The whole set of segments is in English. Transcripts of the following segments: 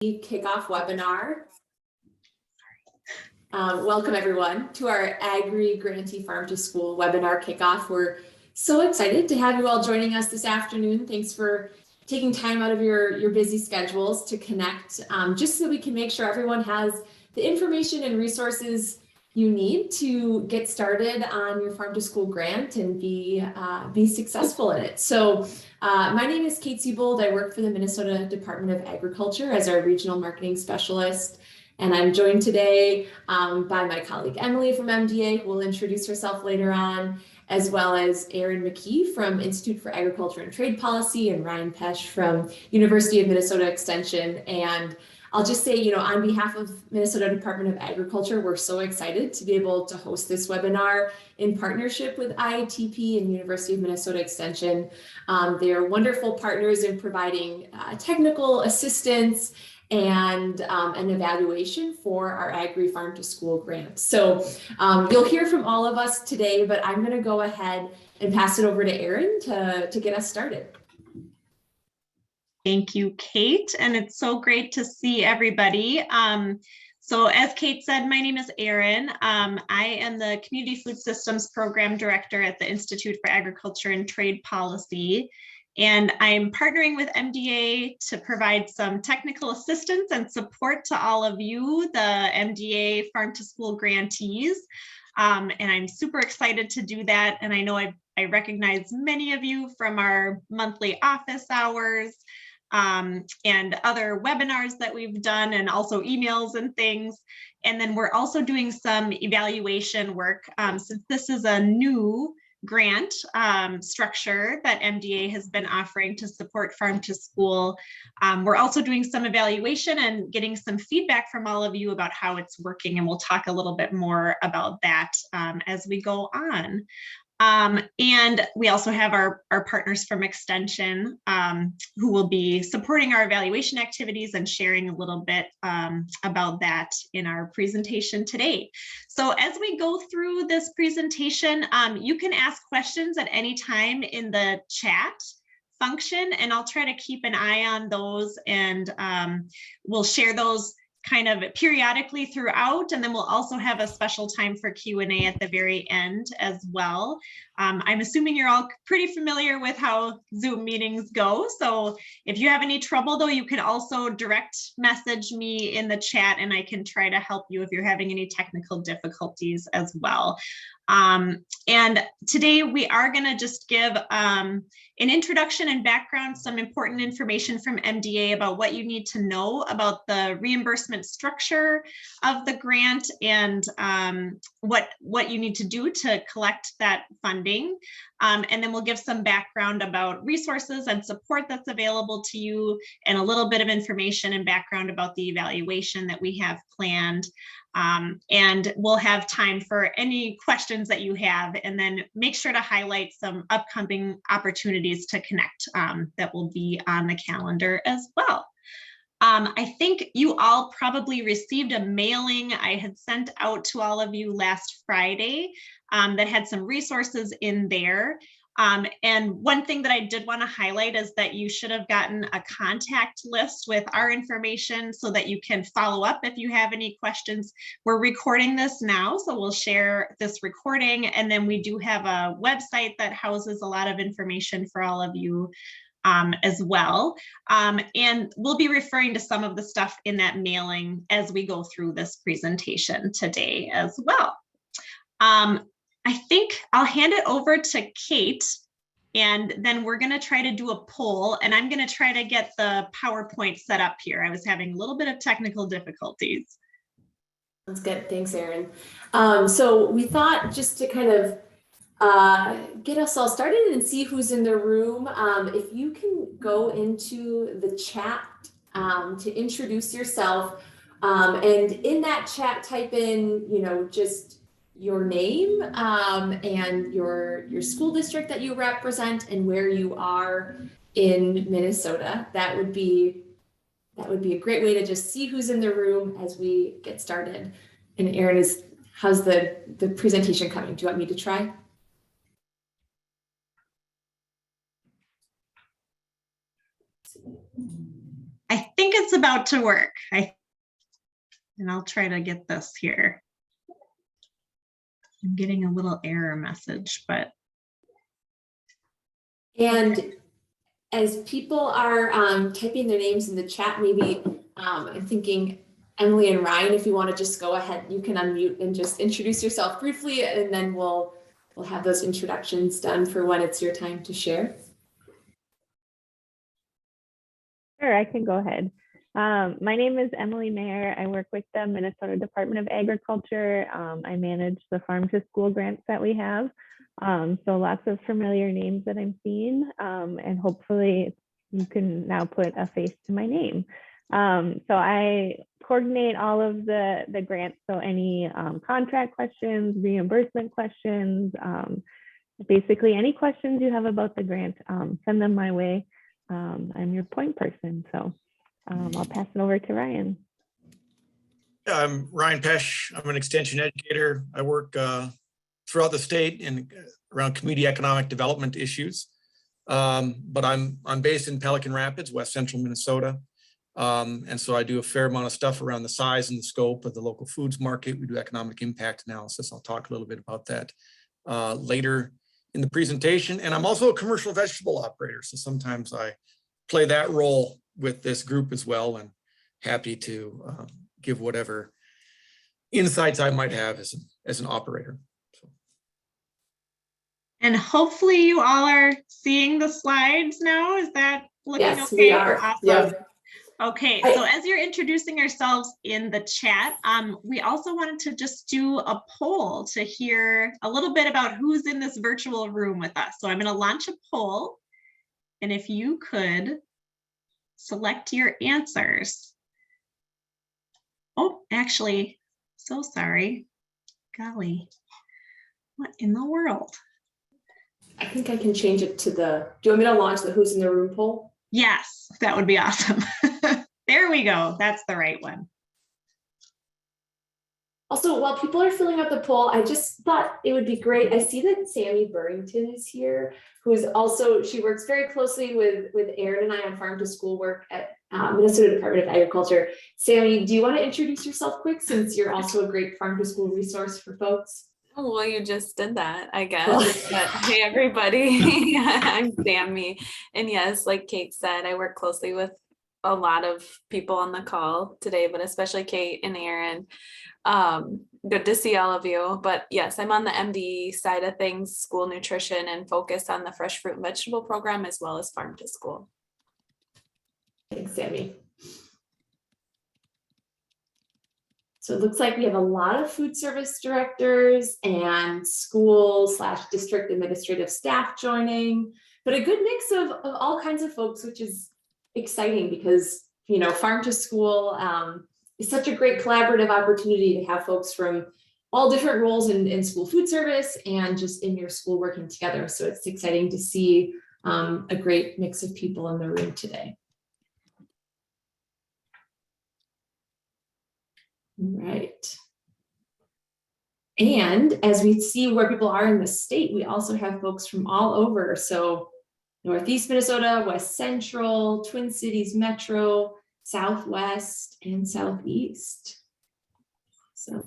Kickoff webinar. Welcome everyone to our Agri Grantee Farm to School webinar kickoff. We're so excited to have you all joining us this afternoon. Thanks for taking time out of your busy schedules to connect, just so we can make sure everyone has the information and resources you need to get started on your farm to school grant and be successful in it. So my name is Kate Siebold. I work for the Minnesota Department of Agriculture as our regional marketing specialist. And I'm joined today by my colleague Emily from MDA, who will introduce herself later on, as well as Erin McKee from Institute for Agriculture and Trade Policy and Ryan Pesch from University of Minnesota Extension. And I'll just say, on behalf of Minnesota Department of Agriculture, we're so excited to be able to host this webinar in partnership with IATP and University of Minnesota Extension. They're wonderful partners in providing technical assistance and an evaluation for our Agri Farm to School grant. So you'll hear from all of us today, but I'm going to go ahead and pass it over to Erin to get us started. Thank you, Kate, and it's so great to see everybody. So as Kate said, my name is Erin. I am the Community Food Systems Program Director at the Institute for Agriculture and Trade Policy. And I'm partnering with MDA to provide some technical assistance and support to all of you, the MDA Farm to School grantees. And I'm super excited to do that. And I know I recognize many of you from our monthly office hours and other webinars that we've done, and also emails and things. And then we're also doing some evaluation work since this is a new grant structure that MDA has been offering to support farm to school. We're also doing some evaluation and getting some feedback from all of you about how it's working, and we'll talk a little bit more about that as we go on. And we also have our partners from Extension who will be supporting our evaluation activities and sharing a little bit about that in our presentation today. So as we go through this presentation, you can ask questions at any time in the chat function, and I'll try to keep an eye on those, and we'll share those kind of periodically throughout, and then we'll also have a special time for Q&A at the very end as well. I'm assuming you're all pretty familiar with how Zoom meetings go, so if you have any trouble though, you can also direct message me in the chat and I can try to help you if you're having any technical difficulties as well. And today we are going to just give an introduction and background, some important information from MDA about what you need to know about the reimbursement structure of the grant, and what you need to do to collect that funding. And then we'll give some background about resources and support that's available to you, and a little bit of information and background about the evaluation that we have planned. And we'll have time for any questions that you have, and then make sure to highlight some upcoming opportunities to connect that will be on the calendar as well. I think you all probably received a mailing I had sent out to all of you last Friday that had some resources in there. And one thing that I did want to highlight is that you should have gotten a contact list with our information so that you can follow up if you have any questions. We're recording this now, so we'll share this recording, and then we do have a website that houses a lot of information for all of you as well. And we'll be referring to some of the stuff in that mailing as we go through this presentation today as well. I think I'll hand it over to Kate, and then we're going to try to do a poll, and I'm going to try to get the PowerPoint set up here. I was having a little bit of technical difficulties. That's good. Thanks, Erin. So we thought, just to kind of get us all started and see who's in the room, if you can go into the chat to introduce yourself, and in that chat type in, just your name and your school district that you represent and where you are in Minnesota. That would be a great way to just see who's in the room as we get started. And Erin, how's the presentation coming? Do you want me to try? I think it's about to work. And I'll try to get this here. I'm getting a little error message, but. And as people are typing their names in the chat, maybe I'm thinking Emily and Ryan, if you want to just go ahead, you can unmute and just introduce yourself briefly, and then we'll have those introductions done for when it's your time to share. Sure, I can go ahead. My name is Emily Mayer. I work with the Minnesota Department of Agriculture. I manage the farm to school grants that we have. So lots of familiar names that I'm seeing, and hopefully you can now put a face to my name. So I coordinate all of the grants. So any contract questions, reimbursement questions, basically any questions you have about the grant, send them my way. I'm your point person. So I'll pass it over to Ryan. Yeah, I'm Ryan Pesch. I'm an extension educator. I work throughout the state and around community economic development issues. But I'm based in Pelican Rapids, West Central Minnesota. And so I do a fair amount of stuff around the size and the scope of the local foods market. We do economic impact analysis. I'll talk a little bit about that later in the presentation. And I'm also a commercial vegetable operator. So sometimes I play that role with this group as well, and happy to give whatever insights I might have as an operator. So. And hopefully you all are seeing the slides now. Is that looking okay? Yes, we are. Awesome. Yeah. Okay, so as you're introducing yourselves in the chat, we also wanted to just do a poll to hear a little bit about who's in this virtual room with us. So I'm going to launch a poll, and if you could select your answers. Oh, actually, so sorry. Golly, what in the world? I think I can change it to do you want me to launch the who's in the room poll? Yes, that would be awesome. There we go. That's the right one. Also, while people are filling out the poll, I just thought it would be great. I see that Sammy Burrington is here, who is also, she works very closely with Aaron and I on farm to school work at Minnesota Department of Agriculture. Sammy, do you want to introduce yourself quick, since you're also a great farm to school resource for folks? Oh, well, you just did that, I guess. But hey, everybody, I'm Sammy. And yes, like Kate said, I work closely with a lot of people on the call today, but especially Kate and Aaron. Good to see all of you. But yes, I'm on the MDA side of things, school nutrition, and focus on the fresh fruit and vegetable program, as well as farm to school. Thanks, Sammy. So it looks like we have a lot of food service directors and school/district administrative staff joining, but a good mix of all kinds of folks, which is exciting because, you know, farm to school is such a great collaborative opportunity to have folks from all different roles in school food service and just in your school working together. So it's exciting to see a great mix of people in the room today. Right. And as we see where people are in the state, we also have folks from all over. So Northeast Minnesota, West Central, Twin Cities Metro, Southwest, and Southeast. So,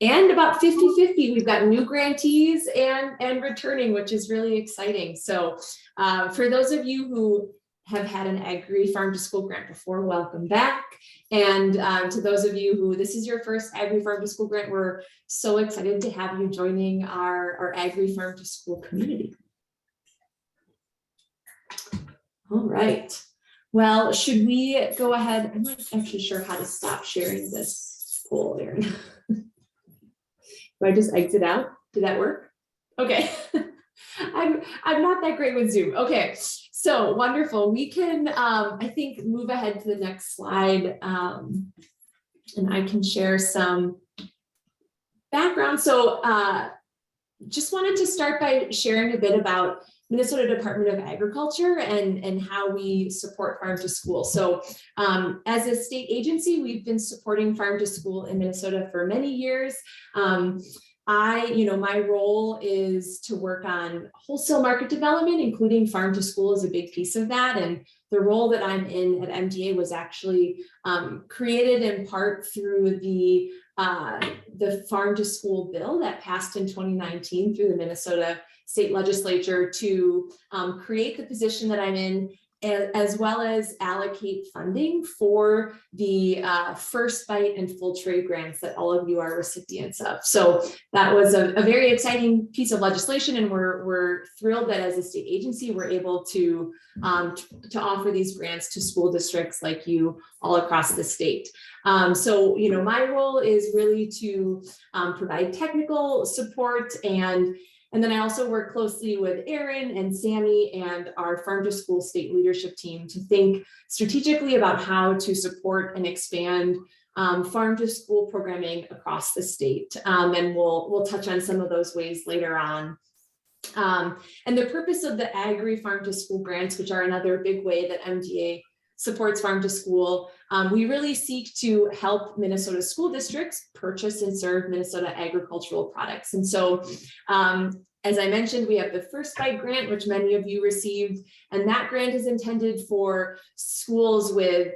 and about 50-50, we've got new grantees and returning, which is really exciting. So for those of you who have had an Agri Farm to School grant before, welcome back. And to those of you who this is your first Agri Farm to School grant, we're so excited to have you joining our Agri Farm to School community. All right. Well, should we go ahead? I'm not actually sure how to stop sharing this poll, Aaron. Do I just exit out? Did that work? Okay. I'm not that great with Zoom. Okay. So wonderful. We can, I think, move ahead to the next slide, and I can share some background. So just wanted to start by sharing a bit about Minnesota Department of Agriculture and how we support farm to school. So as a state agency, we've been supporting farm to school in Minnesota for many years. My role is to work on wholesale market development, including farm to school is a big piece of that. And the role that I'm in at MDA was actually created in part through the farm to school bill that passed in 2019 through the Minnesota State Legislature to create the position that I'm in, as well as allocate funding for the First Bite and Full Trade grants that all of you are recipients of. So that was a very exciting piece of legislation, and we're thrilled that as a state agency, we're able to offer these grants to school districts like you all across the state. So, you know, my role is really to provide technical support, and then I also work closely with Erin and Sammy and our Farm to School state leadership team to think strategically about how to support and expand farm to school programming across the state. And we'll touch on some of those ways later on. And the purpose of the Agri Farm to School grants, which are another big way that MDA supports farm to school, we really seek to help Minnesota school districts purchase and serve Minnesota agricultural products. And so, as I mentioned, we have the First Bite grant, which many of you received, and that grant is intended for schools with,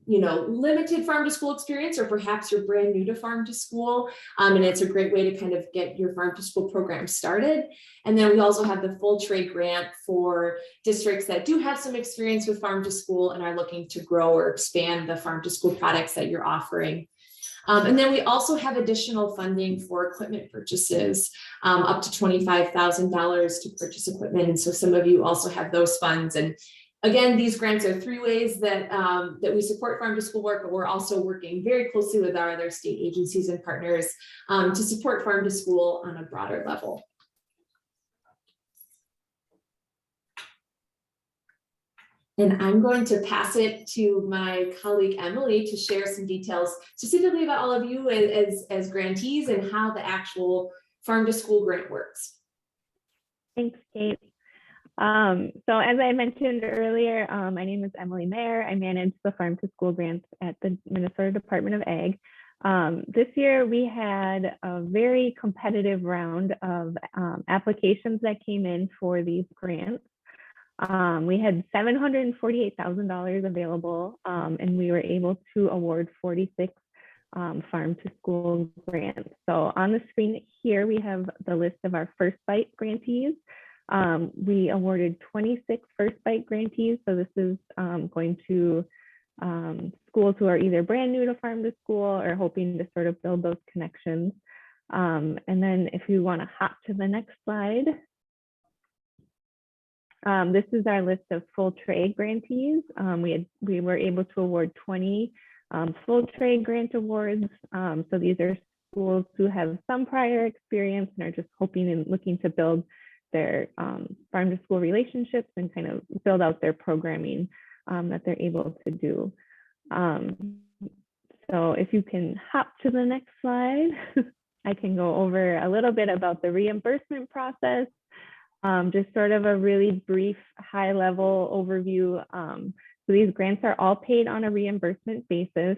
you know, limited farm to school experience, or perhaps you're brand new to farm to school, and it's a great way to kind of get your farm to school program started. And then we also have the Full Trade grant for districts that do have some experience with farm to school and are looking to grow or expand the farm to school products that you're offering. And then we also have additional funding for equipment purchases, up to $25,000 to purchase equipment. And so some of you also have those funds. And again, these grants are three ways that, that we support farm to school work, but we're also working very closely with our other state agencies and partners to support farm to school on a broader level. And I'm going to pass it to my colleague Emily to share some details specifically about all of you as grantees and how the actual farm to school grant works. Thanks, Kate. So as I mentioned earlier, my name is Emily Mayer. I manage the farm to school grants at the Minnesota Department of Ag. This year we had a very competitive round of applications that came in for these grants. We had $748,000 available, and we were able to award 46 farm to school grants. So on the screen here, we have the list of our First Bite grantees. We awarded 26 First Bite grantees. So this is going to schools who are either brand new to farm to school or hoping to sort of build those connections. And then if you want to hop to the next slide. This is our list of full trade grantees. We were able to award 20 full trade grant awards. So these are schools who have some prior experience and are just hoping and looking to build their farm to school relationships and kind of build out their programming that they're able to do. So if you can hop to the next slide, I can go over a little bit about the reimbursement process. Just sort of a really brief high level overview. So these grants are all paid on a reimbursement basis.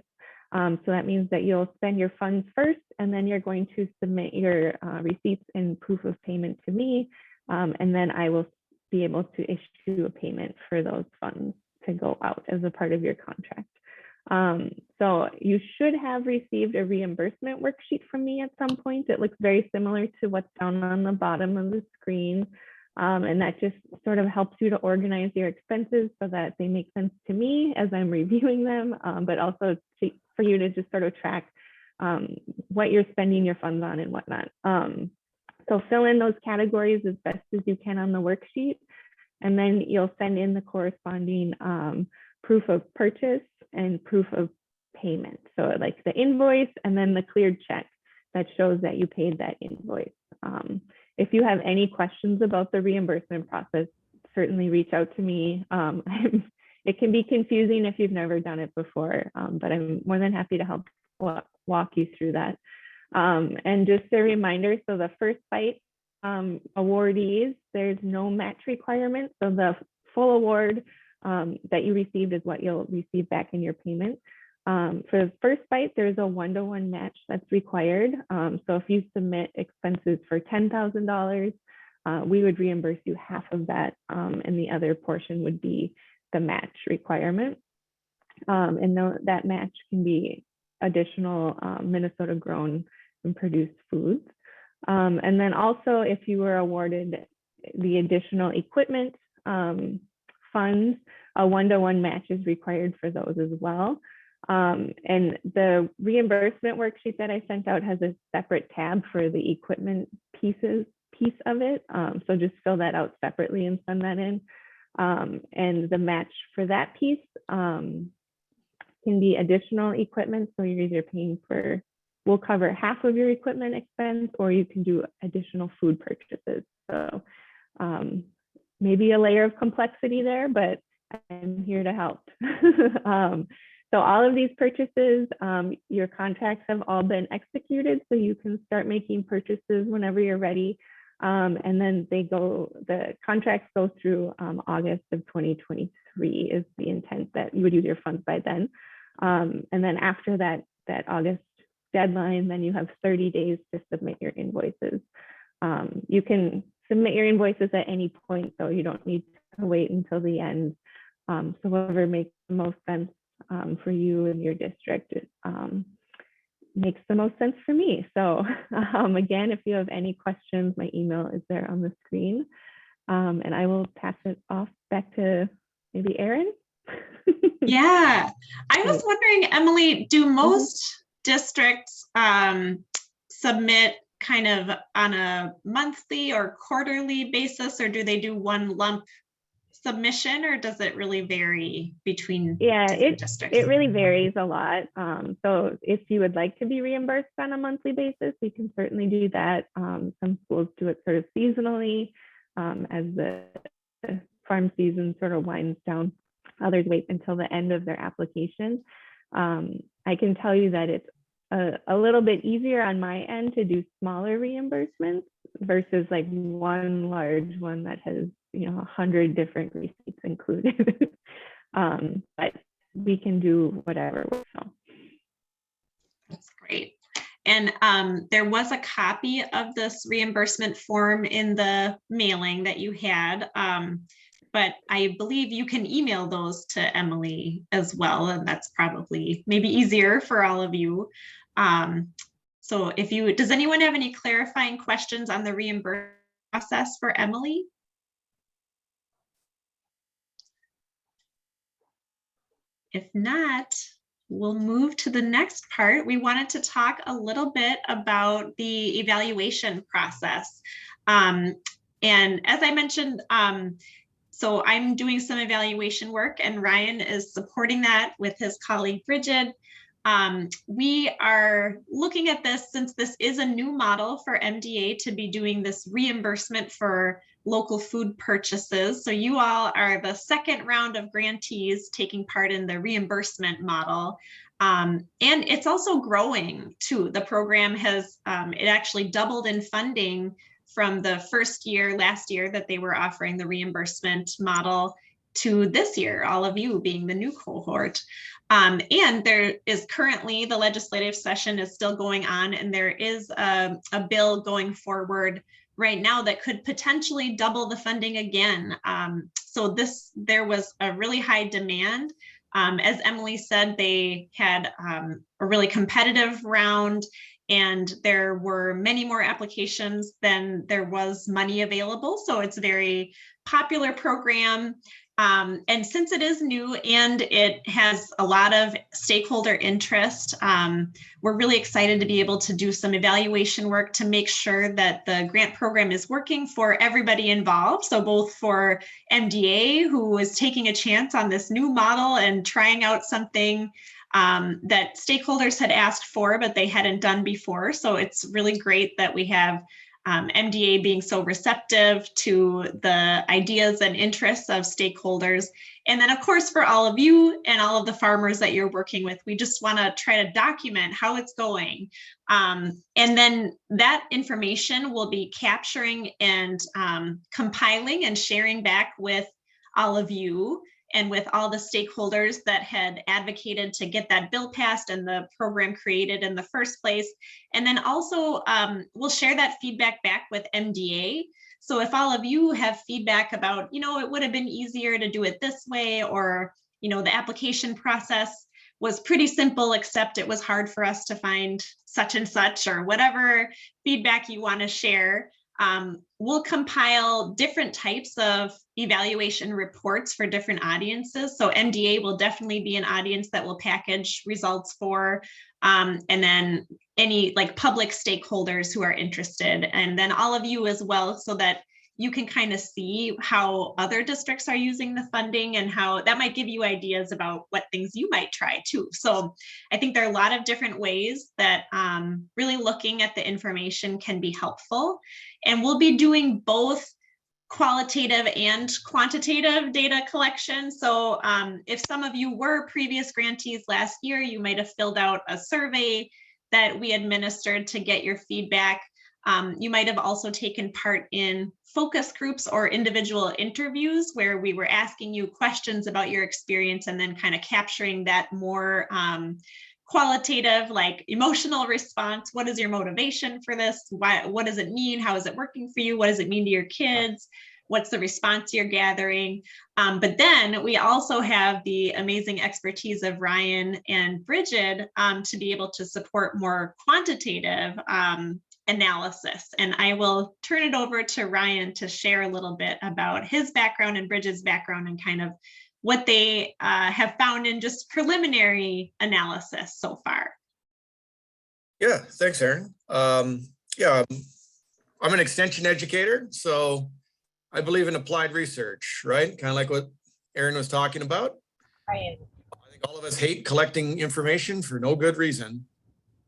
So that means that you'll spend your funds first, and then you're going to submit your receipts and proof of payment to me. And then I will be able to issue a payment for those funds to go out as a part of your contract. So you should have received a reimbursement worksheet from me at some point. It looks very similar to what's down on the bottom of the screen. And that just sort of helps you to organize your expenses so that they make sense to me as I'm reviewing them, but also for you to just sort of track what you're spending your funds on and whatnot. So fill in those categories as best as you can on the worksheet, and then you'll send in the corresponding proof of purchase and proof of payment. So like the invoice and then the cleared check that shows that you paid that invoice. If you have any questions about the reimbursement process, certainly reach out to me. It can be confusing if you've never done it before, but I'm more than happy to help walk you through that. And just a reminder, so the First Bite awardees, there's no match requirement. So the full award that you received is what you'll receive back in your payment. For the First Bite, there's a 1-to-1 match that's required. So if you submit expenses for $10,000, we would reimburse you half of that, and the other portion would be the match requirement. And that match can be additional Minnesota grown and produced foods. And then also if you were awarded the additional equipment funds, a 1-to-1 match is required for those as well. And the reimbursement worksheet that I sent out has a separate tab for the equipment piece of it. So just fill that out separately and send that in. And the match for that piece can be additional equipment. So you're either paying for, we'll cover half of your equipment expense, or you can do additional food purchases. So maybe a layer of complexity there, but I'm here to help. So all of these purchases, your contracts have all been executed, so you can start making purchases whenever you're ready. And then the contracts go through August of 2023 is the intent that you would use your funds by then. And then after that August deadline, then you have 30 days to submit your invoices. You can submit your invoices at any point, so you don't need to wait until the end. So whatever makes the most sense for you and your district makes the most sense for me. So again, if you have any questions, my email is there on the screen. And I will pass it off back to maybe Erin. Yeah, I was wondering, Emily, do most districts submit kind of on a monthly or quarterly basis, or do they do one lump submission, or does it really vary between districts? It really varies a lot. So if you would like to be reimbursed on a monthly basis, you can certainly do that. Some schools do it sort of seasonally as the farm season sort of winds down. Others wait until the end of their application. I can tell you that it's a little bit easier on my end to do smaller reimbursements versus like one large one that has 100 different receipts included. But we can do whatever. So. That's great. And there was a copy of this reimbursement form in the mailing that you had, but I believe you can email those to Emily as well, and that's probably maybe easier for all of you. So does anyone have any clarifying questions on the reimbursement process for Emily? If not, we'll move to the next part. We wanted to talk a little bit about the evaluation process. And as I mentioned, so I'm doing some evaluation work, and Ryan is supporting that with his colleague Bridget. We are looking at this, since this is a new model for MDA to be doing this reimbursement for local food purchases. So you all are the second round of grantees taking part in the reimbursement model. And it's also growing too. The program has, it actually doubled in funding from the first year, last year, that they were offering the reimbursement model to this year, all of you being the new cohort. And there is currently, the legislative session is still going on, and there is a bill going forward right now that could potentially double the funding again. So there was a really high demand. As Emily said, they had a really competitive round, and there were many more applications than there was money available. So it's a very popular program. And since it is new and it has a lot of stakeholder interest, we're really excited to be able to do some evaluation work to make sure that the grant program is working for everybody involved. So both for MDA, who is taking a chance on this new model and trying out something that stakeholders had asked for, but they hadn't done before. So it's really great that we have MDA being so receptive to the ideas and interests of stakeholders. And then of course, for all of you and all of the farmers that you're working with, we just want to try to document how it's going. And then that information will be capturing and compiling and sharing back with all of you and with all the stakeholders that had advocated to get that bill passed and the program created in the first place. And then also we'll share that feedback back with MDA So if all of you have feedback about, it would have been easier to do it this way, or, the application process was pretty simple, except it was hard for us to find such and such, or whatever feedback you want to share. We'll compile different types of evaluation reports for different audiences. So MDA will definitely be an audience that will package results for, and then any like public stakeholders who are interested, and then all of you as well, so that you can kind of see how other districts are using the funding, and how that might give you ideas about what things you might try too. So I think there are a lot of different ways that really looking at the information can be helpful. And we'll be doing both qualitative and quantitative data collection. So if some of you were previous grantees last year, you might have filled out a survey that we administered to get your feedback. You might have also taken part in focus groups or individual interviews where we were asking you questions about your experience and then kind of capturing that more qualitative, like emotional response. What is your motivation for this? What does it mean? How is it working for you? What does it mean to your kids? What's the response you're gathering? But then we also have the amazing expertise of Ryan and Bridget to be able to support more quantitative analysis. And I will turn it over to Ryan to share a little bit about his background and Bridget's background and kind of what they have found in just preliminary analysis so far. Yeah, thanks, Erin. Yeah, I'm an extension educator, so I believe in applied research, right? Kind of like what Erin was talking about. Right. I think all of us hate collecting information for no good reason.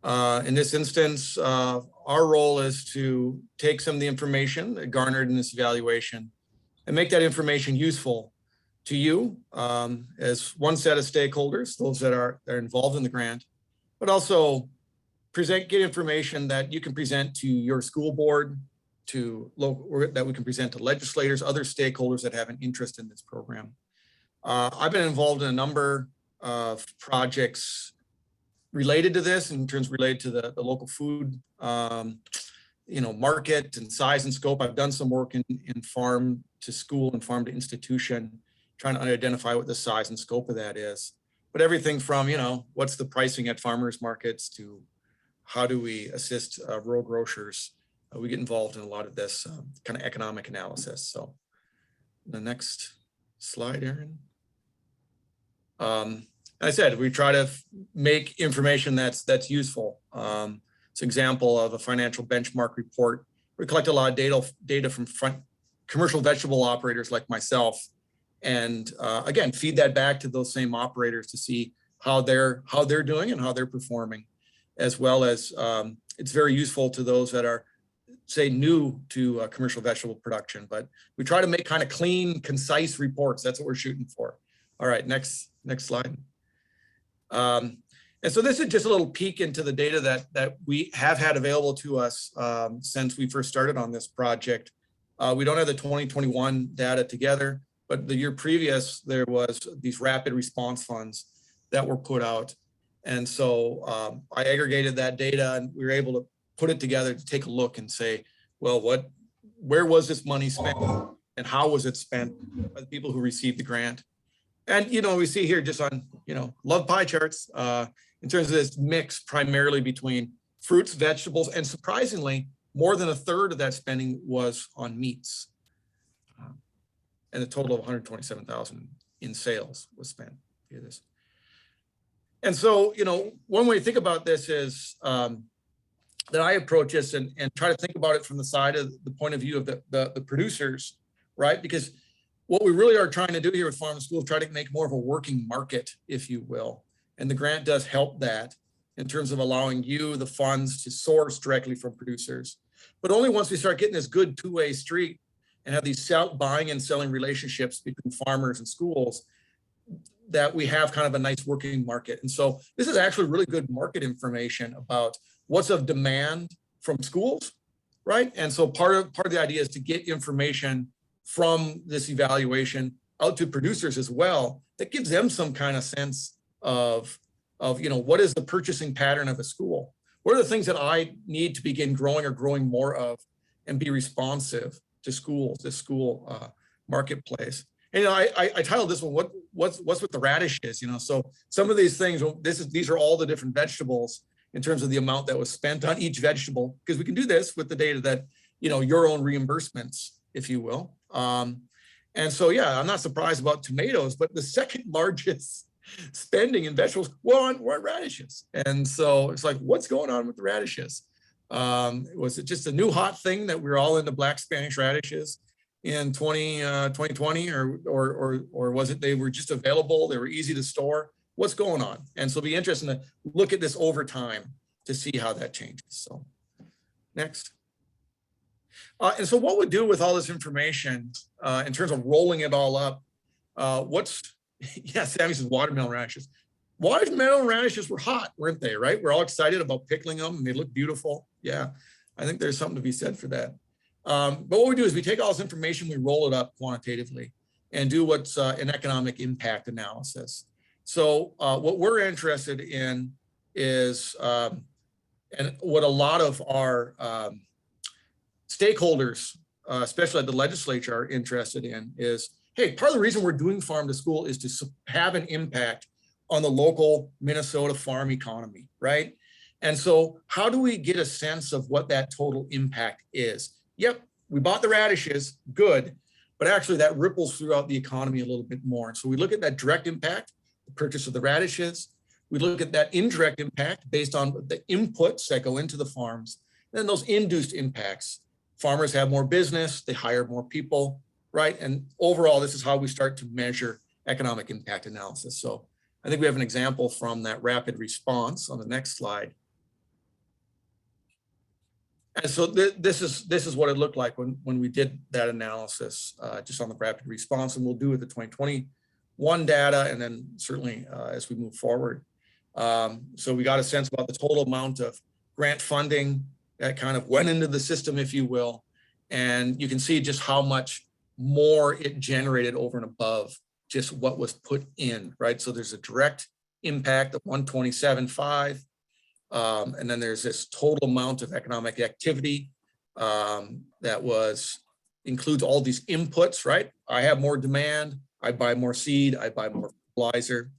In this instance, our role is to take some of the information that garnered in this evaluation and make that information useful to you as one set of stakeholders, those that are involved in the grant, but also get information that you can present to your school board, to local, that we can present to legislators, other stakeholders that have an interest in this program. I've been involved in a number of projects related to this, in terms related to the local food, market and size and scope. I've done some work in farm to school and farm to institution, trying to identify what the size and scope of that is. But everything from, what's the pricing at farmers markets to how do we assist rural grocers? We get involved in a lot of this kind of economic analysis. So the next slide, Erin. I said, we try to make information that's useful. It's an example of a financial benchmark report. We collect a lot of data from commercial vegetable operators like myself, and again, feed that back to those same operators to see how they're doing and how they're performing, as well as it's very useful to those that are, say, new to commercial vegetable production. But we try to make kind of clean, concise reports. That's what we're shooting for. All right, next slide. And so this is just a little peek into the data that we have had available to us since we first started on this project. We don't have the 2021 data together, but the year previous, there was these rapid response funds that were put out. And so I aggregated that data and we were able to put it together to take a look and say, well, where was this money spent and how was it spent by the people who received the grant? And, we see here just on, love pie charts in terms of this mix primarily between fruits, vegetables, and surprisingly, more than a third of that spending was on meats. And a total of $127,000 in sales was spent via this. And so, one way to think about this is that I approach this and try to think about it from the side of the point of view of the producers, right? Because what we really are trying to do here with Farm to School is try to make more of a working market, if you will. And the grant does help that in terms of allowing you the funds to source directly from producers. But only once we start getting this good two-way street and have these buying and selling relationships between farmers and schools, that we have kind of a nice working market. And so this is actually really good market information about what's of demand from schools, right? And so part of the idea is to get information from this evaluation out to producers as well, that gives them some kind of sense of what is the purchasing pattern of a school? What are the things that I need to begin growing or growing more of and be responsive to schools, this school marketplace. And, you know, I titled this one, what's with the radishes, you know? So some of these things, these are all the different vegetables in terms of the amount that was spent on each vegetable, because we can do this with the data that, you know, your own reimbursements, if you will. And so, yeah, I'm not surprised about tomatoes, but the second largest spending in vegetables were on radishes. And so it's like, what's going on with the radishes? Was it just a new hot thing that we're all into black Spanish radishes in 2020, or was it they were just available, they were easy to store? What's going on? And so it'll be interesting to look at this over time to see how that changes. So next. And so what we do with all this information in terms of rolling it all up, yeah, Sammy says watermelon radishes. Watermelon radishes were hot, weren't they, right? We're all excited about pickling them and they look beautiful. Yeah, I think there's something to be said for that. But what we do is we take all this information, we roll it up quantitatively and do what's an economic impact analysis. So what we're interested in is, and what a lot of our stakeholders, especially at the legislature, are interested in is, hey, part of the reason we're doing farm to school is to have an impact on the local Minnesota farm economy, right? And so how do we get a sense of what that total impact is? Yep, we bought the radishes, good, but actually that ripples throughout the economy a little bit more. And so we look at that direct impact, the purchase of the radishes. We look at that indirect impact based on the inputs that go into the farms, and then those induced impacts. Farmers have more business, they hire more people, right? And overall, this is how we start to measure economic impact analysis. So I think we have an example from that rapid response on the next slide. And so this is what it looked like when we did that analysis just on the rapid response, and we'll do with the 2021 data, and then certainly as we move forward. So we got a sense about the total amount of grant funding that kind of went into the system, if you will. And you can see just how much more it generated over and above just what was put in, right? So there's a direct impact of 127.5. And then there's this total amount of economic activity that includes all these inputs, right? I have more demand, I buy more seed, I buy more fertilizer.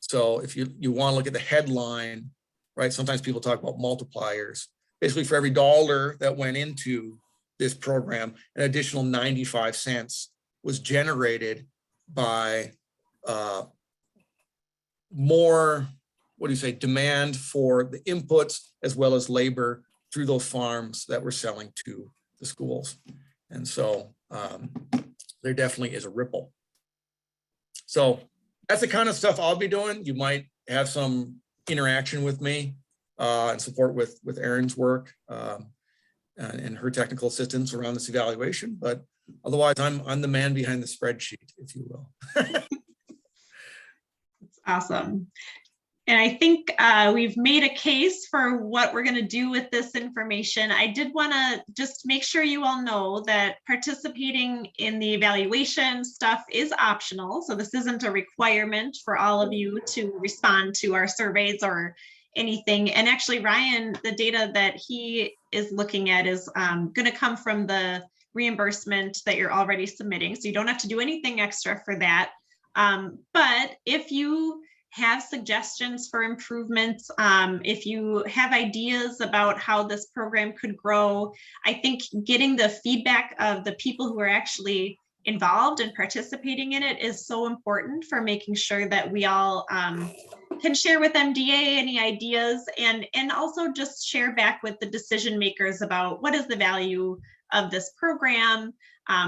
So if you want to look at the headline, right? Sometimes people talk about multipliers. Basically, for every dollar that went into this program, an additional 95 cents was generated by more, demand for the inputs as well as labor through those farms that we're selling to the schools. And so there definitely is a ripple. So that's the kind of stuff I'll be doing. You might have some interaction with me and support with Erin's work and her technical assistance around this evaluation. But otherwise, I'm the man behind the spreadsheet, if you will. That's awesome. And I think we've made a case for what we're going to do with this information. I did want to just make sure you all know that participating in the evaluation stuff is optional. So this isn't a requirement for all of you to respond to our surveys or anything. And actually, Ryan, the data that he is looking at is going to come from the reimbursement that you're already submitting. So you don't have to do anything extra for that. But if you have suggestions for improvements, if you have ideas about how this program could grow, I think getting the feedback of the people who are actually involved and participating in it is so important for making sure that we all can share with MDA any ideas, and also just share back with the decision makers about what is the value of this program,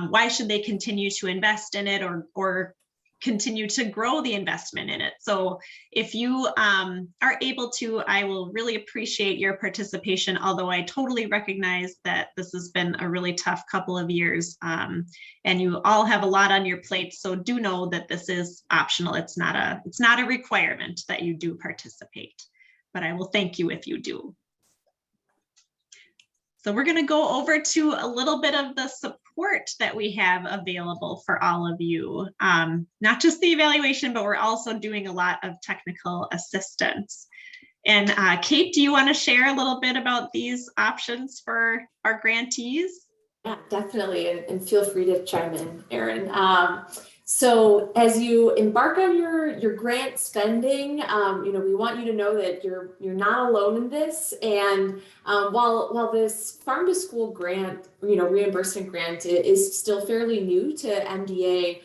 why should they continue to invest in it or continue to grow the investment in it. So if you are able to, I will really appreciate your participation, although I totally recognize that this has been a really tough couple of years and you all have a lot on your plate. So do know that this is optional. It's not a requirement that you do participate, but I will thank you if you do. So we're going to go over to a little bit of the support that we have available for all of you. Not just the evaluation, but we're also doing a lot of technical assistance. And Kate, do you want to share a little bit about these options for our grantees? Yeah, definitely, and feel free to chime in, Erin. So as you embark on your grant spending, we want you to know that you're not alone in this. And while this farm to school grant, reimbursement grant is still fairly new to MDA,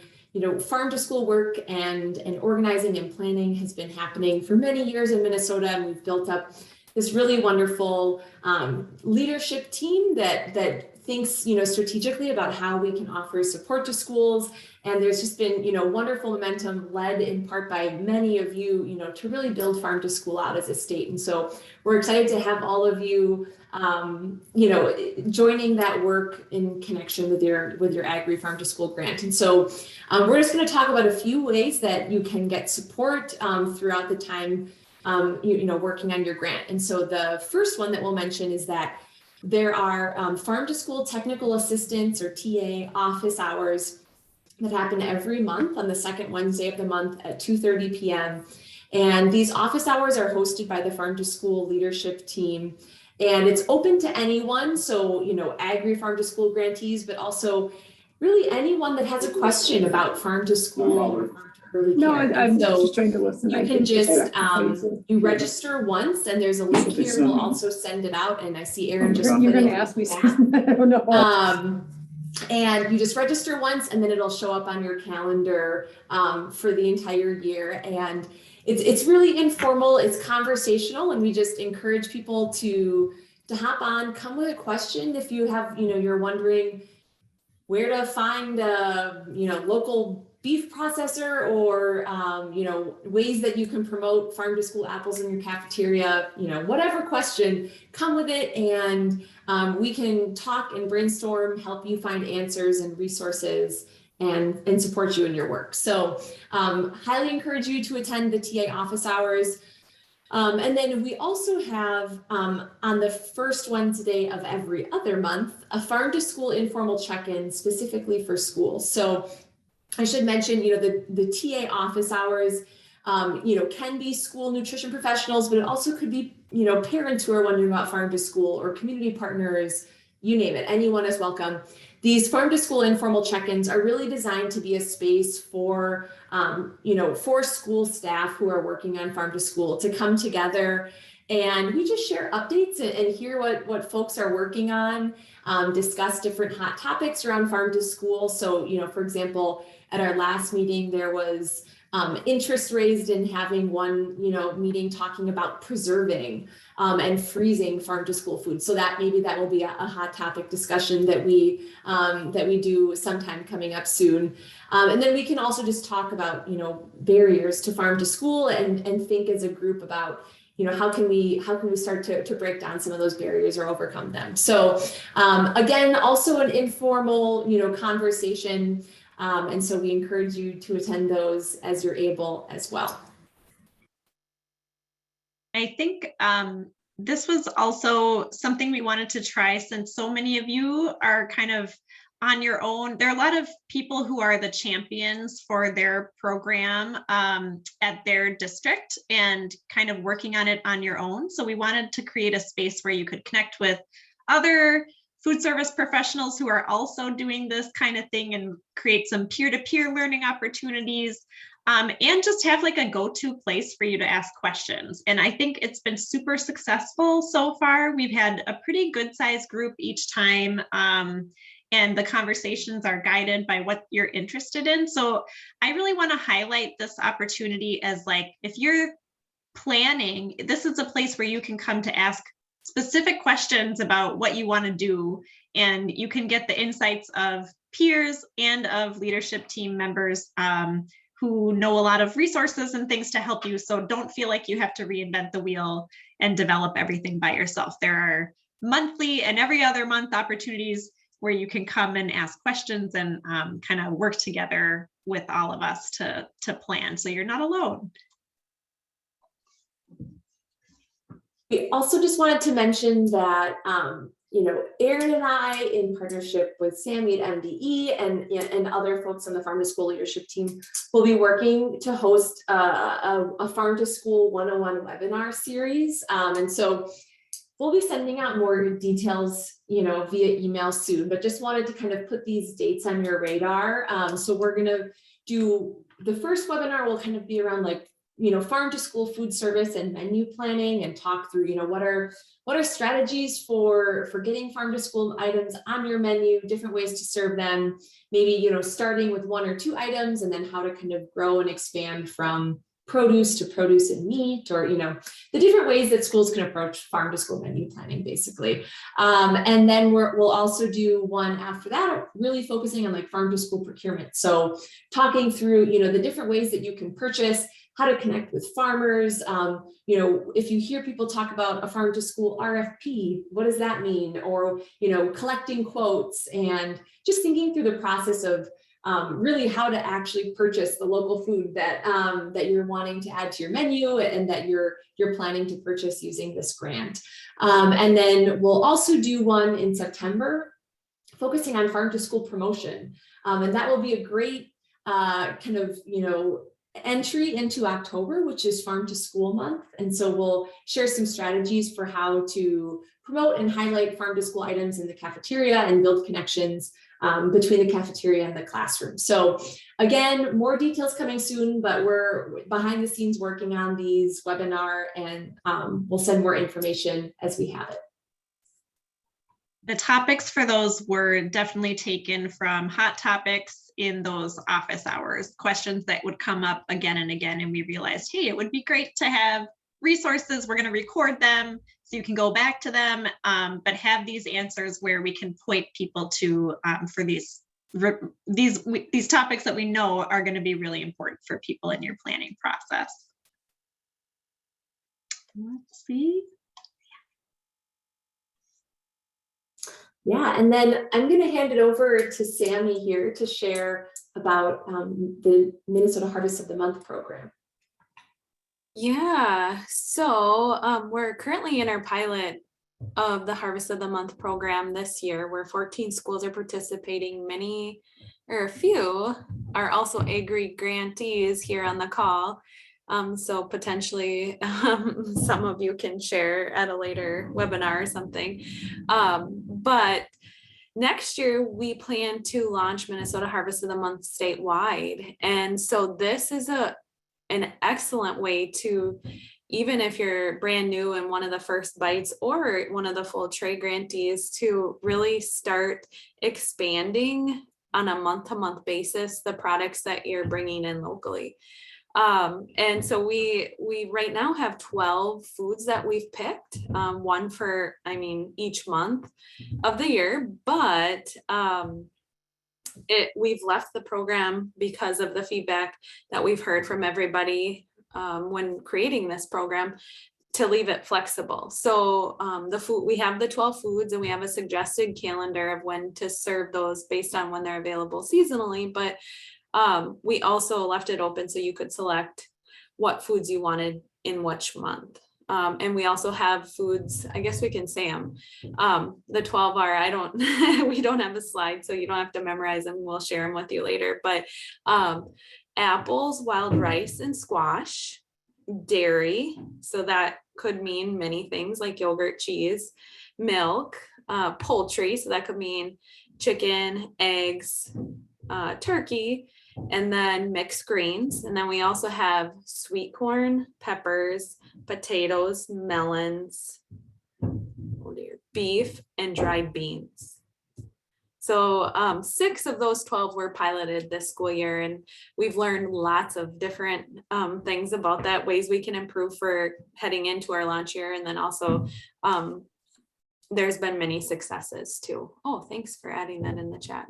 farm to school work and organizing and planning has been happening for many years in Minnesota, and we've built up this really wonderful leadership team that thinks strategically about how we can offer support to schools. And there's just been wonderful momentum led in part by many of you to really build farm to school out as a state. And so we're excited to have all of you joining that work in connection with your Agri Farm to School grant. And so we're just going to talk about a few ways that you can get support throughout the time working on your grant. And so the first one that we'll mention is that there are farm to school technical assistance, or TA, office hours that happen every month on the second Wednesday of the month at 2:30 p.m. And these office hours are hosted by the farm to school leadership team. And it's open to anyone. So, Agri Farm to School grantees, but also really anyone that has a question about farm to school or farm to early care. No, I'm just trying to listen. You can just, you register once, and there's a link here. We'll also send it out. And I see Erin just. You're going to ask me something. I don't know. And you just register once, and then it'll show up on your calendar for the entire year. And it's really informal, it's conversational, and we just encourage people to hop on, come with a question if you have, you're wondering where to find a, local beef processor, or, ways that you can promote farm to school apples in your cafeteria, whatever question, come with it, and we can talk and brainstorm, help you find answers and resources, and support you in your work. So highly encourage you to attend the TA office hours. And then we also have on the first Wednesday of every other month, a farm to school informal check-in specifically for schools. So I should mention, the TA office hours, can be school nutrition professionals, but it also could be, parents who are wondering about farm to school, or community partners, you name it, anyone is welcome. These farm to school informal check-ins are really designed to be a space for, for school staff who are working on farm to school to come together, and we just share updates and hear what folks are working on, discuss different hot topics around farm to school. So, for example, at our last meeting, there was interest raised in having one, meeting talking about preserving and freezing farm to school food. So that will be a hot topic discussion that we do sometime coming up soon. And then we can also just talk about, barriers to farm to school, and think as a group about, how can we start to break down some of those barriers or overcome them. So again, also an informal, conversation. And so we encourage you to attend those as you're able as well. I think this was also something we wanted to try, since so many of you are kind of on your own. There are a lot of people who are the champions for their program at their district and kind of working on it on your own. So we wanted to create a space where you could connect with other food service professionals who are also doing this kind of thing, and create some peer-to-peer learning opportunities, and just have like a go-to place for you to ask questions. And I think it's been super successful so far. We've had a pretty good sized group each time, and the conversations are guided by what you're interested in. So I really want to highlight this opportunity as, like, if you're planning, this is a place where you can come to ask specific questions about what you want to do, and you can get the insights of peers and of leadership team members who know a lot of resources and things to help you. So don't feel like you have to reinvent the wheel and develop everything by yourself. There are monthly and every other month opportunities where you can come and ask questions and kind of work together with all of us to plan. So you're not alone. We also just wanted to mention that, Erin and I, in partnership with Sammy at MDE and other folks on the Farm to School leadership team, will be working to host a Farm to School 101 webinar series. And so we'll be sending out more details, via email soon, but just wanted to kind of put these dates on your radar. So we're going to do the first webinar will kind of be around like, farm to school food service and menu planning, and talk through, what are strategies for getting farm to school items on your menu, different ways to serve them, maybe, starting with 1 or 2 items, and then how to kind of grow and expand from produce to produce and meat, or, the different ways that schools can approach farm to school menu planning, basically. And then we'll also do one after that, really focusing on like farm to school procurement. So talking through, the different ways that you can purchase, how to connect with farmers. If you hear people talk about a farm to school RFP, what does that mean? Or, collecting quotes, and just thinking through the process of really how to actually purchase the local food that that you're wanting to add to your menu, and that you're planning to purchase using this grant. And then we'll also do one in September focusing on farm to school promotion. And that will be a great kind of, entry into October, which is farm to school month. And so we'll share some strategies for how to promote and highlight farm to school items in the cafeteria, and build connections between the cafeteria and the classroom. So again, more details coming soon, but we're behind the scenes working on these webinar, and we'll send more information as we have it. The topics for those were definitely taken from hot topics in those office hours, questions that would come up again and again. And we realized, hey, it would be great to have resources. We're going to record them so you can go back to them, but have these answers where we can point people to for these topics that we know are going to be really important for people in your planning process. Let's see. Yeah, and then I'm going to hand it over to Sammy here to share about the Minnesota Harvest of the Month program. Yeah, so we're currently in our pilot of the Harvest of the Month program this year, where 14 schools are participating. A few are also Agri grantees here on the call. So potentially some of you can share at a later webinar or something. But next year we plan to launch Minnesota Harvest of the Month statewide. And so this is an excellent way to, even if you're brand new and one of the first bites or one of the full tray grantees, to really start expanding on a month-to-month basis the products that you're bringing in locally. And so we right now have 12 foods that we've picked, one for, each month of the year, but we've left the program because of the feedback that we've heard from everybody when creating this program, to leave it flexible. So we have the 12 foods, and we have a suggested calendar of when to serve those based on when they're available seasonally, but we also left it open so you could select what foods you wanted in which month. And we also have foods, I guess we can say them. The 12 are, we don't have a slide, so you don't have to memorize them. We'll share them with you later. But apples, wild rice, and squash. Dairy, so that could mean many things like yogurt, cheese, milk, poultry, so that could mean chicken, eggs, turkey, and then mixed greens. And then we also have sweet corn, peppers, potatoes, melons, beef, and dried beans. So 6 of those 12 were piloted this school year, and we've learned lots of different things about that, ways we can improve for heading into our launch year. And then also there's been many successes too. Oh, thanks for adding that in the chat.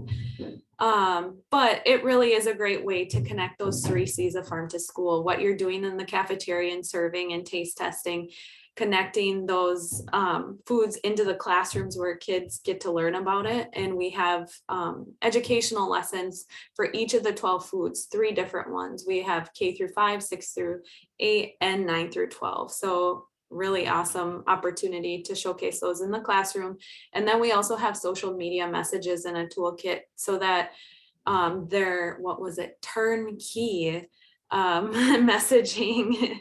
But it really is a great way to connect those 3 C's of farm to school, what you're doing in the cafeteria and serving and taste testing, connecting those foods into the classrooms where kids get to learn about it. And we have educational lessons for each of the 12 foods, 3 different ones. We have K through 5, 6 through 8, and 9 through 12. So really awesome opportunity to showcase those in the classroom. And then we also have social media messages in a toolkit so that they're, turnkey messaging.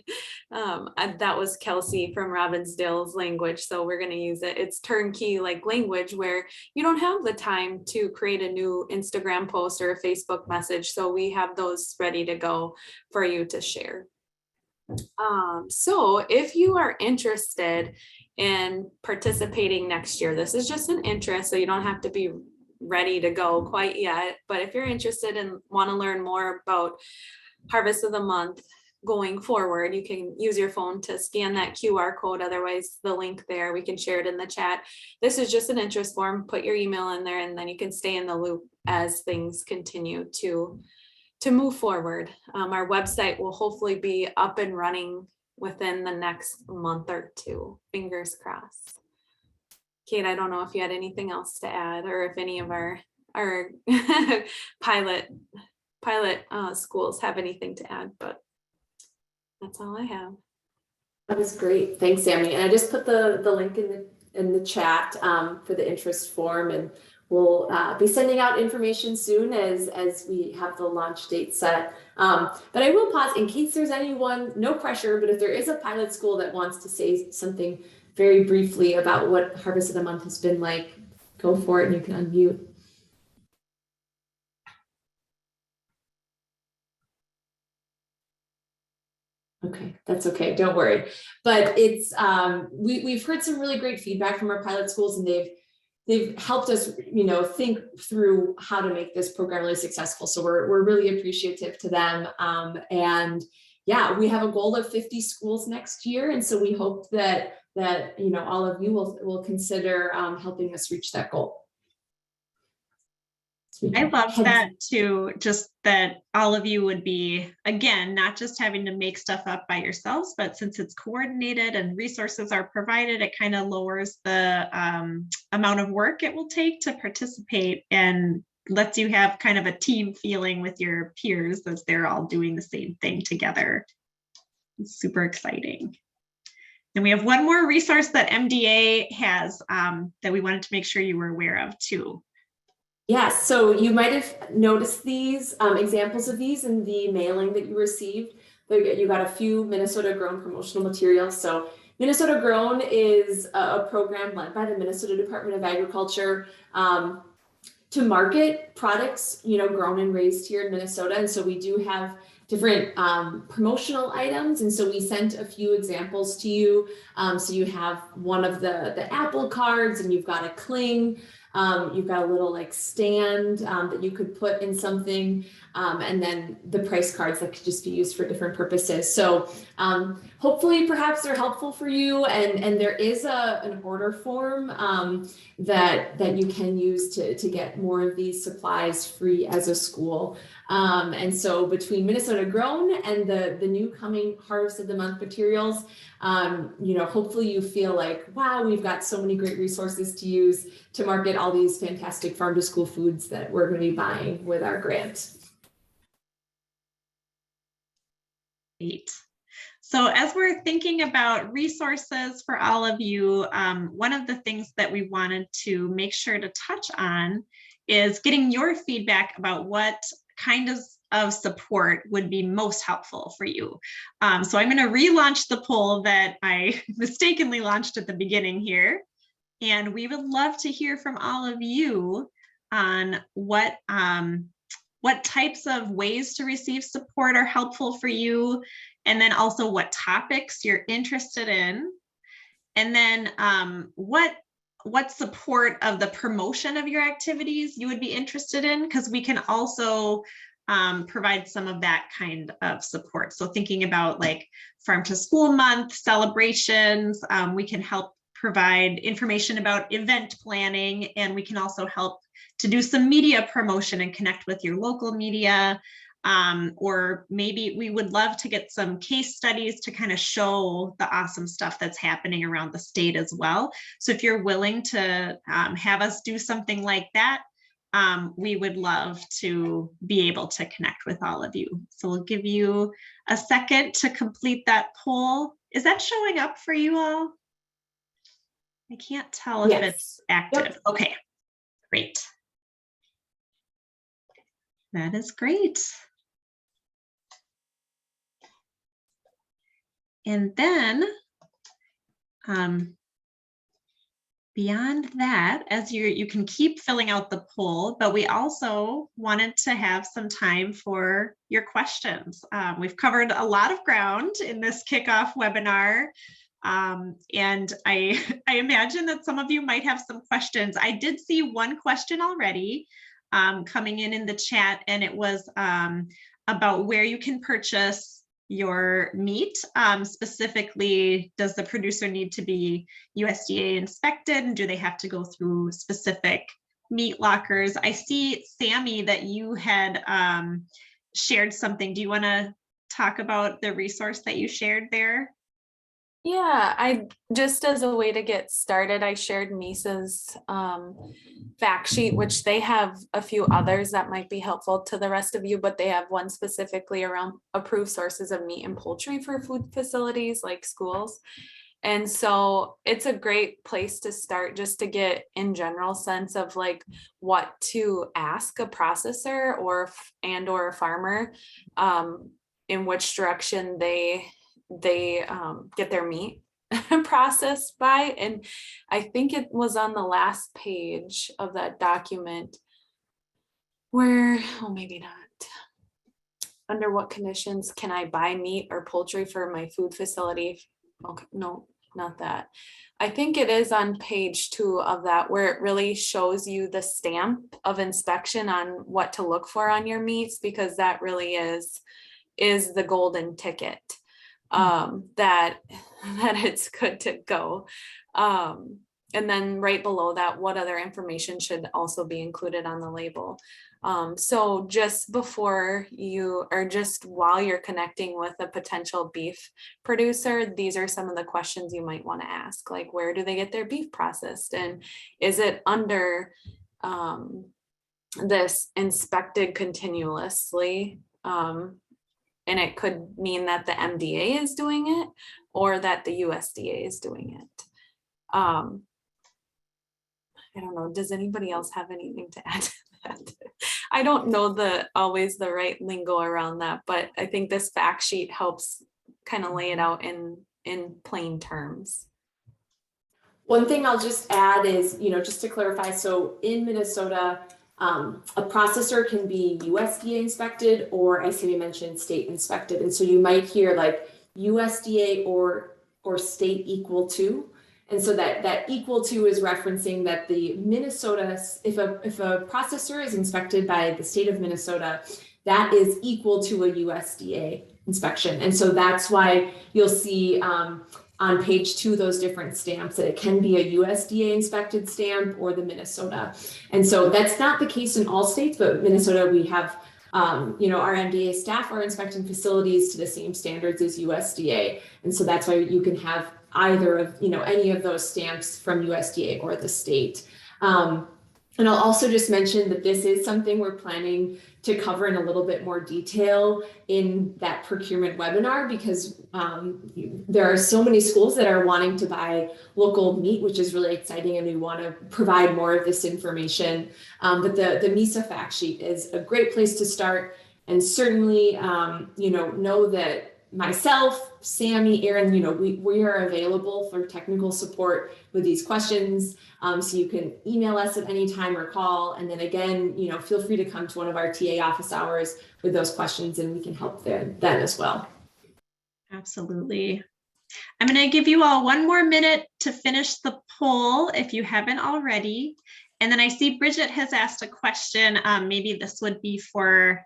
That was Kelsey from Robbinsdale's language. So we're going to use it. It's turnkey like language where you don't have the time to create a new Instagram post or a Facebook message. So we have those ready to go for you to share. So if you are interested in participating next year, this is just an interest, so you don't have to be ready to go quite yet. But if you're interested and want to learn more about Harvest of the Month going forward, you can use your phone to scan that QR code. Otherwise, the link there, we can share it in the chat. This is just an interest form. Put your email in there and then you can stay in the loop as things continue to move forward. Our website will hopefully be up and running within the next month or two. Fingers crossed. Kate, I don't know if you had anything else to add or if any of our pilot schools have anything to add, but that's all I have. That was great. Thanks, Sammy. And I just put the link in the chat for the interest form, and we'll be sending out information soon as we have the launch date set. But I will pause in case there's anyone, no pressure, but if there is a pilot school that wants to say something very briefly about what Harvest of the Month has been like, go for it and you can unmute. Okay, that's okay, don't worry. But it's we've heard some really great feedback from our pilot schools, and they've helped us, think through how to make this program really successful. So we're really appreciative to them. And yeah, we have a goal of 50 schools next year, and so we hope that all of you will consider helping us reach that goal. I love that too, just that all of you would be, again, not just having to make stuff up by yourselves, but since it's coordinated and resources are provided, it kind of lowers the amount of work it will take to participate and lets you have kind of a team feeling with your peers as they're all doing the same thing together. It's super exciting. And we have one more resource that MDA has that we wanted to make sure you were aware of too. Yes, so you might have noticed these examples of these in the mailing that you received. You got a few Minnesota Grown promotional materials. So Minnesota Grown is a program led by the Minnesota Department of Agriculture to market products, grown and raised here in Minnesota. And so we do have different promotional items. And so we sent a few examples to you. So you have one of the apple cards, and you've got a cling. You've got a little stand that you could put in something, and then the price cards that could just be used for different purposes. So hopefully perhaps they're helpful for you, and there is an order form that you can use to get more of these supplies free as a school. And so between Minnesota Grown and the new coming Harvest of the Month materials, hopefully you feel like, wow, we've got so many great resources to use to market all these fantastic farm to school foods that we're going to be buying with our grant. Great. So as we're thinking about resources for all of you, one of the things that we wanted to make sure to touch on is getting your feedback about what kind of support would be most helpful for you. So I'm going to relaunch the poll that I mistakenly launched at the beginning here. And we would love to hear from all of you on what types of ways to receive support are helpful for you, and then also what topics you're interested in, and then what support of the promotion of your activities you would be interested in, because we can also provide some of that kind of support. So thinking about Farm to School Month celebrations, we can help provide information about event planning, and we can also help to do some media promotion and connect with your local media. Or maybe we would love to get some case studies to kind of show the awesome stuff that's happening around the state as well. So if you're willing to have us do something like that, we would love to be able to connect with all of you. So we'll give you a second to complete that poll. Is that showing up for you all? I can't tell if it's active. Yep. Okay, great. That is great. And then beyond that, as you can keep filling out the poll, but we also wanted to have some time for your questions. We've covered a lot of ground in this kickoff webinar. And I imagine that some of you might have some questions. I did see one question already coming in the chat, and it was about where you can purchase your meat. Specifically, does the producer need to be USDA inspected, and do they have to go through specific meat lockers? I see, Sammy, that you had shared something. Do you want to talk about the resource that you shared there? Yeah, I just as a way to get started, I shared MISA's fact sheet, which they have a few others that might be helpful to the rest of you, but they have one specifically around approved sources of meat and poultry for food facilities like schools. And so it's a great place to start, just to get in general sense of like what to ask a processor or a farmer, in which direction they get their meat processed by. And I think it was on the last page of that document where, oh, maybe not. Under what conditions can I buy meat or poultry for my food facility? Okay, no, not that. I think it is on page 2 of that, where it really shows you the stamp of inspection on what to look for on your meats, because that really is the golden ticket. That it's good to go. And then right below that, what other information should also be included on the label. So just before you, or just while you're connecting with a potential beef producer, these are some of the questions you might want to ask, like where do they get their beef processed? And is it under this inspected continuously? And it could mean that the MDA is doing it or that the USDA is doing it. I don't know. Does anybody else have anything to add to that? I don't know always the right lingo around that, but I think this fact sheet helps kind of lay it out in plain terms. One thing I'll just add is, just to clarify, so in Minnesota, a processor can be USDA inspected or, as Sammy mentioned, state inspected. And so you might hear like USDA or state equal to. And so that equal to is referencing that the Minnesota, if a processor is inspected by the state of Minnesota, that is equal to a USDA inspection. And so that's why you'll see on page 2, those different stamps, that it can be a USDA inspected stamp or the Minnesota. And so that's not the case in all states, but Minnesota, we have, our MDA staff are inspecting facilities to the same standards as USDA. And so that's why you can have either of, any of those stamps from USDA or the state. And I'll also just mention that this is something we're planning to cover in a little bit more detail in that procurement webinar, because there are so many schools that are wanting to buy local meat, which is really exciting, and we want to provide more of this information. But the MISA fact sheet is a great place to start, and certainly, know that myself, Sammy, Aaron, we are available for technical support with these questions. So you can email us at any time or call. And then again, feel free to come to one of our TA office hours with those questions, and we can help then as well. Absolutely. I'm going to give you all one more minute to finish the poll if you haven't already. And then I see Bridget has asked a question. Maybe this would be for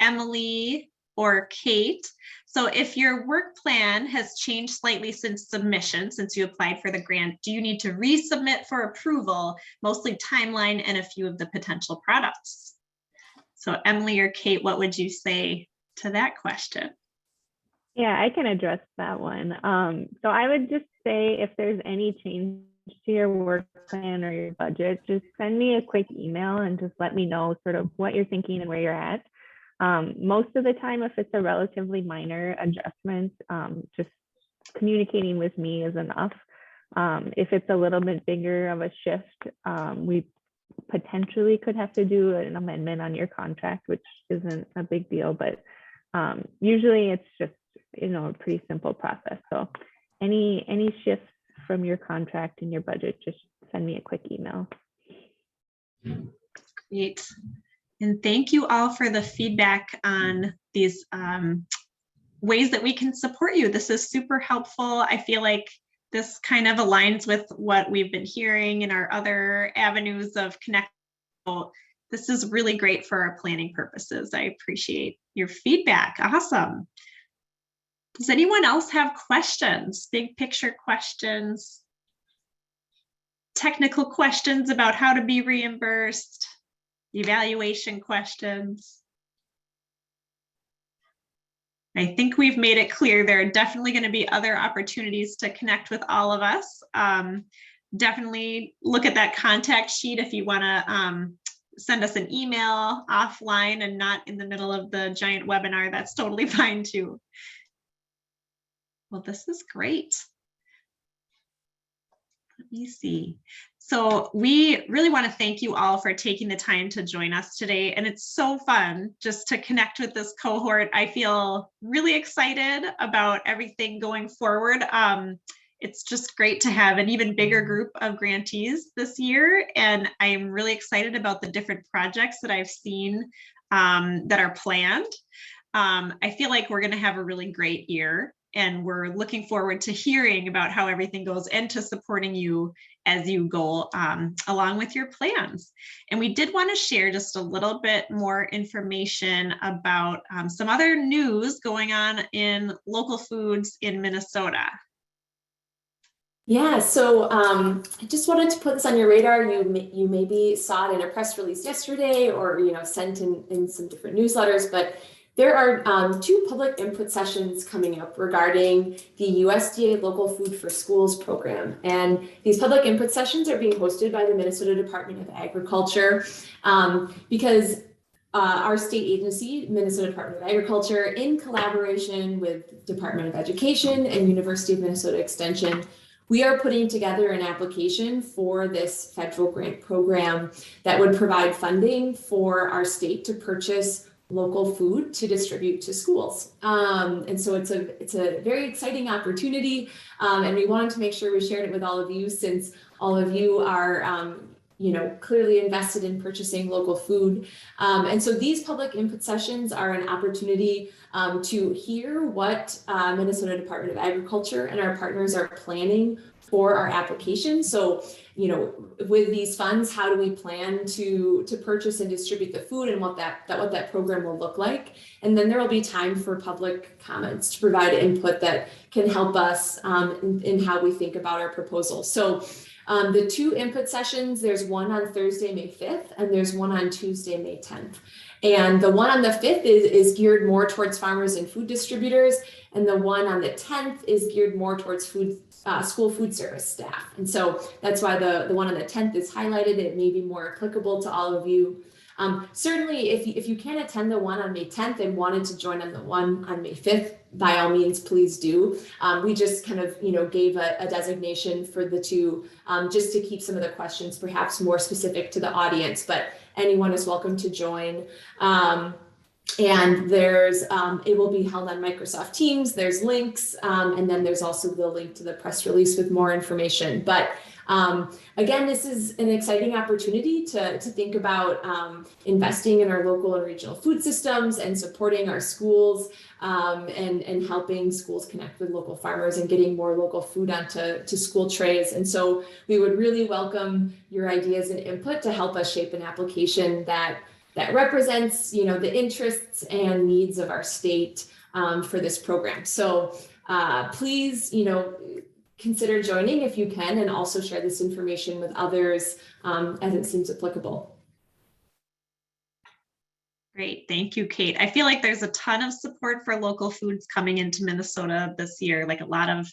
Emily or Kate. So if your work plan has changed slightly since submission, since you applied for the grant, do you need to resubmit for approval, mostly timeline and a few of the potential products? So Emily or Kate, what would you say to that question? Yeah, I can address that one. So I would just say, if there's any change to your work plan or your budget, just send me a quick email and just let me know sort of what you're thinking and where you're at. Most of the time, if it's a relatively minor adjustment, just communicating with me is enough. If it's a little bit bigger of a shift, we potentially could have to do an amendment on your contract, which isn't a big deal, but usually it's just a pretty simple process. So any shifts from your contract and your budget, just send me a quick email. Great. And thank you all for the feedback on these ways that we can support you. This is super helpful. I feel like this kind of aligns with what we've been hearing in our other avenues of connect. This is really great for our planning purposes. I appreciate your feedback. Awesome. Does anyone else have questions? Big picture questions? Technical questions about how to be reimbursed? Evaluation questions? I think we've made it clear there are definitely going to be other opportunities to connect with all of us. Definitely look at that contact sheet if you want to send us an email offline and not in the middle of the giant webinar. That's totally fine too. Well, this is great. Let me see. So we really want to thank you all for taking the time to join us today. And it's so fun just to connect with this cohort. I feel really excited about everything going forward. It's just great to have an even bigger group of grantees this year. And I'm really excited about the different projects that I've seen that are planned. I feel like we're going to have a really great year. And we're looking forward to hearing about how everything goes and to supporting you as you go along with your plans. And we did want to share just a little bit more information about some other news going on in local foods in Minnesota. Yeah, so I just wanted to put this on your radar. You maybe saw it in a press release yesterday, or sent in some different newsletters, but there are 2 public input sessions coming up regarding the USDA Local Food for Schools program. And these public input sessions are being hosted by the Minnesota Department of Agriculture because our state agency, Minnesota Department of Agriculture, in collaboration with Department of Education and University of Minnesota Extension, we are putting together an application for this federal grant program that would provide funding for our state to purchase local food to distribute to schools. And so it's a very exciting opportunity. And we wanted to make sure we shared it with all of you, since all of you are clearly invested in purchasing local food. And so these public input sessions are an opportunity to hear what Minnesota Department of Agriculture and our partners are planning for our application. So, with these funds, how do we plan to purchase and distribute the food, and what that program will look like? And then there will be time for public comments to provide input that can help us in how we think about our proposal. So the 2 input sessions, there's one on Thursday, May 5th, and there's one on Tuesday, May 10th. And the one on the 5th is geared more towards farmers and food distributors. And the one on the 10th is geared more towards school food service staff. And so that's why the one on the 10th is highlighted. It may be more applicable to all of you. Certainly, if you can't attend the one on May 10th and wanted to join on the one on May 5th, by all means, please do. We just kind of, gave a designation for the 2 just to keep some of the questions perhaps more specific to the audience, but anyone is welcome to join. And there's, it will be held on Microsoft Teams, there's links, and then there's also the link to the press release with more information. But again, this is an exciting opportunity to think about investing in our local and regional food systems and supporting our schools and helping schools connect with local farmers and getting more local food onto school trays. And so we would really welcome your ideas and input to help us shape an application that represents, the interests and needs of our state for this program. So please, consider joining if you can, and also share this information with others as it seems applicable. Great, thank you, Kate. I feel like there's a ton of support for local foods coming into Minnesota this year, like a lot of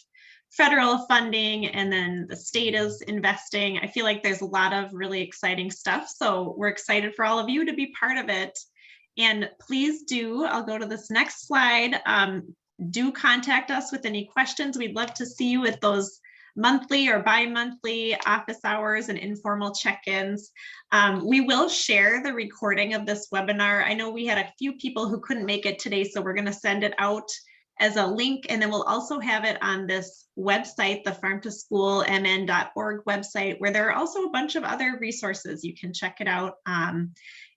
federal funding, and then the state is investing. I feel like there's a lot of really exciting stuff. So we're excited for all of you to be part of it. And please do, I'll go to this next slide. Do contact us with any questions. We'd love to see you at those monthly or bi-monthly office hours and informal check-ins. We will share the recording of this webinar. I know we had a few people who couldn't make it today, so we're going to send it out as a link, and then we'll also have it on this website, the farmtoschoolmn.org website, where there are also a bunch of other resources. You can check it out.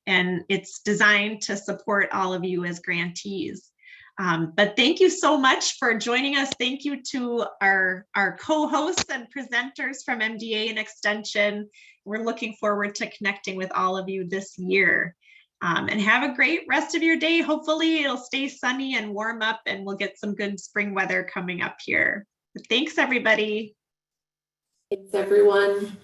And it's designed to support all of you as grantees. But thank you so much for joining us. Thank you to our co-hosts and presenters from MDA and Extension. We're looking forward to connecting with all of you this year. And have a great rest of your day. Hopefully it'll stay sunny and warm up and we'll get some good spring weather coming up here. But thanks, everybody. Thanks, everyone.